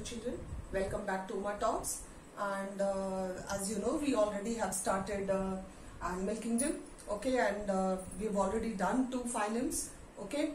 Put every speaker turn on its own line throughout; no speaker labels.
children, welcome back to Uma Talks. And as you know, we already have started Animal Kingdom, okay, and we've already done 2 phylums, okay,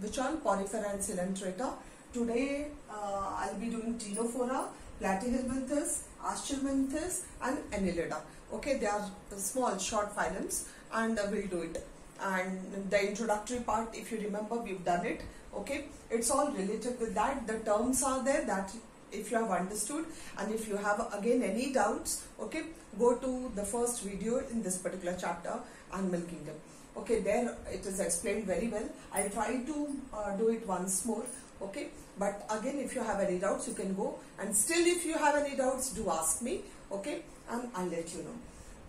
which are Porifera and Coelenterata. Today I'll be doing Ctenophora, Platyhelminthes, Aschelminthes and Annelida. Okay, they are small short phylums and we'll do it. And the introductory part, if you remember, we've done it. Okay, it's all related with that. The terms are there that if you have understood, and if you have again any doubts, okay, go to the first video in this particular chapter, Animal Kingdom. Okay, there it is explained very well. I'll try to do it once more. Okay, but again, if you have any doubts, you can go, and still if you have any doubts, do ask me. Okay, and I'll let you know.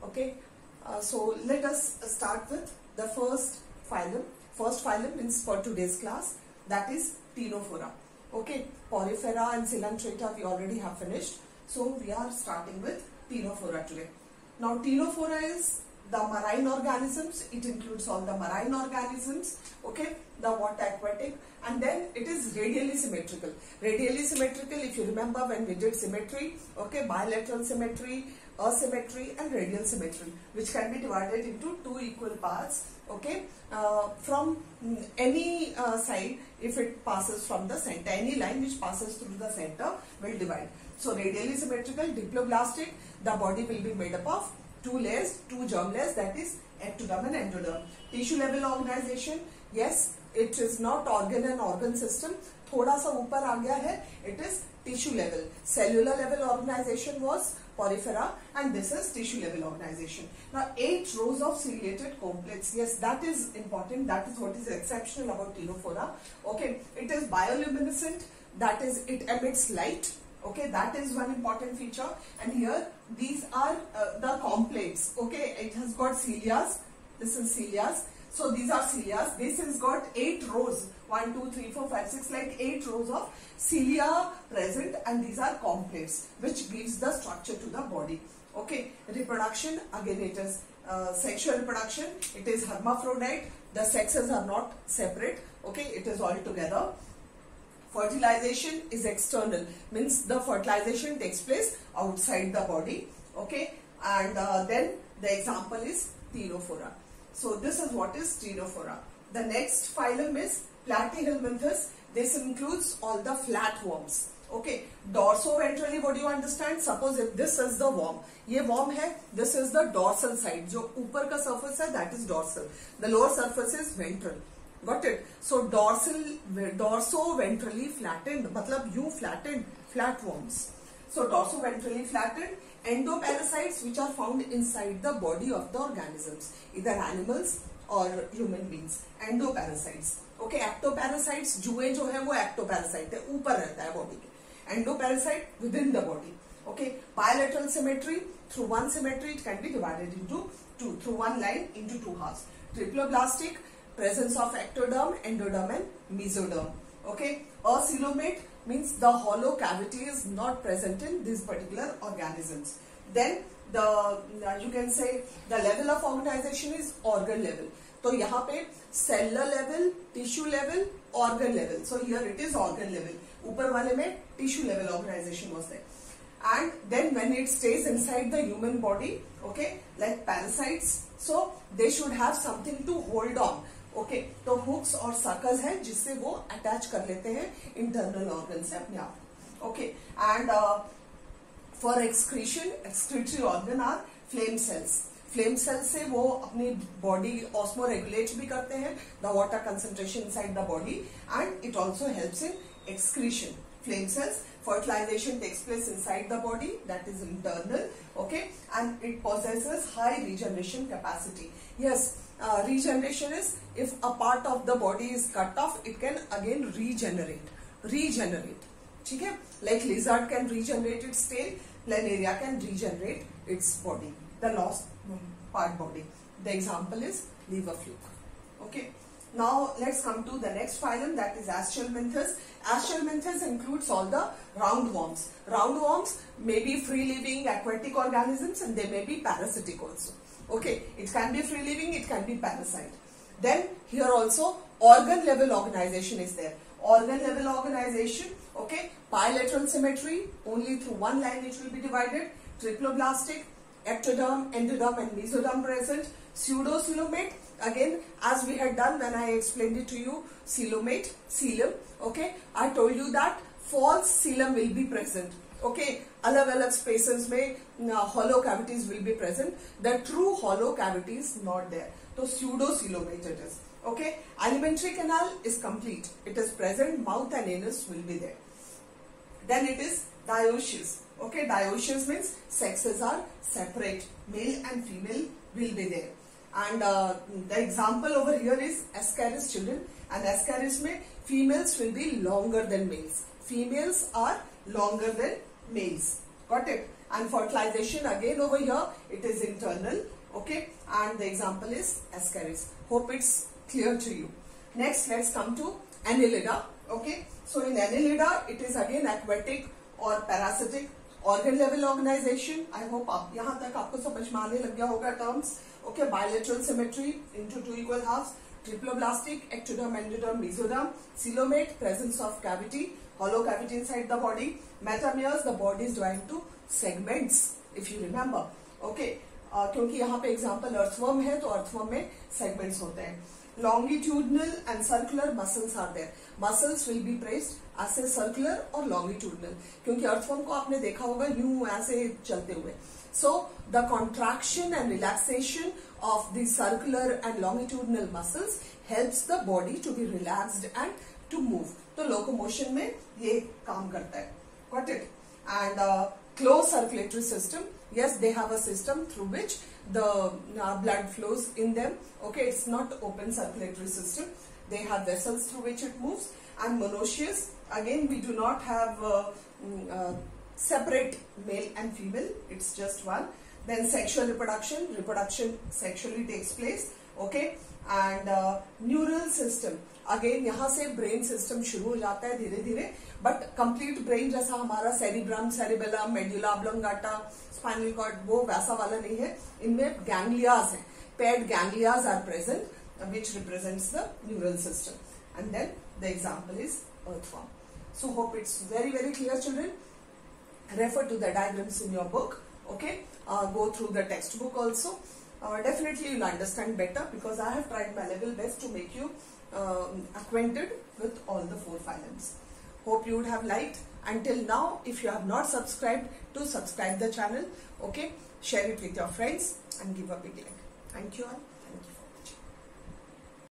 Okay, so let us start with the first phylum. First phylum means for today's class, that is Ctenophora. Okay, Porifera and Coelenterata we already have finished. So we are starting with Ctenophora today. Now Ctenophora is the marine organisms. It includes all the marine organisms, okay, the water aquatic, and then it is radially symmetrical. Radially symmetrical, if you remember when we did symmetry, okay, bilateral symmetry, asymmetry and radial symmetry, which can be divided into 2 equal parts, okay, from any side. If it passes from the center, any line which passes through the center will divide. So radially symmetrical, diploblastic, the body will be made up of 2 layers, 2 germ layers, that is ectoderm and endoderm. Tissue level organization, yes, it is not organ and organ system, thoda sa upar aa gaya hai, it is tissue level. Cellular level organization was Porifera, and this is tissue level organization. Now 8 rows of ciliated complex, yes, that is important, that is what is exceptional about Ctenophora. Okay, it is bioluminescent, that is it emits light. Okay, that is one important feature. And here these are the complex. Okay, it has got cilias. This is cilias. So these are cilias. This has got 8 rows. 1, 2, 3, 4, 5, 6, like 8 rows of cilia present, and these are complex, which gives the structure to the body. Okay, reproduction, again it is sexual reproduction. It is hermaphrodite. The sexes are not separate. Okay, it is all together. Fertilization is external, means the fertilization takes place outside the body. Okay, and then the example is Ctenophora. So this is what is Ctenophora. The next phylum is Platyhelminthes. This includes all the flatworms. Okay, dorsoventrally, what do you understand? Suppose if this is the worm, ये worm है, this is the dorsal side. जो ऊपर का surface है, that is dorsal. The lower surface is ventral. Got it? So dorsoventrally flattened, matlab you flattened flatworms. So dorsoventrally flattened, endoparasites which are found inside the body of the organisms, either animals or human beings. Endoparasites. Okay, ectoparasites, जुए जो है वो ectoparasite है, ऊपर रहता है body के. Endoparasite within the body. Okay, bilateral symmetry, through one symmetry it can be divided into 2, through one line into 2 halves. Triploblastic, presence of ectoderm, endoderm and mesoderm. Okay, acoelomate means the hollow cavity is not present in these particular organisms. Then you can say the level of organization is organ level. So यहाँ पे cellular level, tissue level, organ level. So here it is organ level. ऊपर वाले में tissue level organization was there. And then when it stays inside the human body, okay, like parasites, so they should have something to hold on. Okay, तो hooks और suckers है जिससे वो attach कर लेते हैं internal organs से अपने आप. Okay, and for excretion, excretory organ are flame cells. Flame cells से वो अपनी body osmoregulate भी करते हैं the water concentration inside the body, and it also helps in excretion. Flame cells, fertilization takes place inside the body, that is internal. Okay, and it possesses high regeneration capacity. Yes, regeneration is if a part of the body is cut off, it can again regenerate. ठीक है, like lizard can regenerate its tail, planaria can regenerate its body, the lost part body. The example is liver fluke. Okay, now let's come to the next phylum, that is Aschelminthes. Aschelminthes includes all the roundworms. Roundworms may be free living aquatic organisms and they may be parasitic also. Okay, it can be free living, it can be parasite. Then here also organ level organization is there. Organ level organization, Okay, bilateral symmetry, only through one line it will be divided. Triploblastic, ectoderm, endoderm and mesoderm present. Pseudocoelomate, again as we had done when I explained it to you, coelomate, coelom. Okay, I told you that false coelom will be present. Okay, अलग अलग spaces में hollow cavities will be present. The true hollow cavity is not there. So pseudocoelomate it is. Okay, alimentary canal is complete. It is present. Mouth and anus will be there. Then it is dioecious. Okay, dioecious means sexes are separate. Male and female will be there. And the example over here is Ascaris children. And Ascaris mein females will be longer than males. Females are longer than males. Got it? And fertilization again over here, it is internal. Okay, and the example is Ascaris. Hope it's clear to you. Next, let's come to Annelida. Okay, so in Annelida, it is again aquatic or parasitic organ level organization. I hope आप यहाँ तक आपको समझ में आने लग गया होगा terms. Okay, bilateral symmetry into two equal halves. Triploblastic, ectoderm, endoderm, mesoderm. Coelomate, presence of cavity, hollow cavity inside the body. Metameres, the body is divided into segments, if you remember. Okay, क्योंकि यहाँ पे example earthworm है, तो earthworm में segments होते हैं. Longitudinal and circular muscles are there. Muscles will be placed as a circular or longitudinal. क्योंकि earthworm को आपने देखा होगा यूं ऐसे चलते हुए. So the contraction and relaxation of the circular and longitudinal muscles helps the body to be relaxed and to move. तो locomotion में ये काम करता है. Got it? And closed circulatory system. Yes, they have a system through which the blood flows in them. Okay, it's not open circulatory system. They have vessels through which it moves. And monoecious, again we do not have separate male and female. It's just one. Then sexual reproduction. Reproduction sexually takes place. Okay, and neural system. Again यहाँ से brain system शुरू हो जाता है धीरे धीरे. But complete brain जैसा हमारा cerebrum, cerebellum, medulla oblongata, spinal cord वो वैसा वाला नहीं है. इनमें ganglias हैं. Paired ganglias are present, which represents the neural system. And then the example is earthworm. So hope it's very clear, children. Refer to the diagrams in your book. Okay, go through the textbook also. Definitely you'll understand better because I have tried my level best to make you acquainted with all the four phylums. Hope you would have liked. Until now, if you have not subscribed, to subscribe the channel. Okay, share it with your friends and give a big like. Thank you all.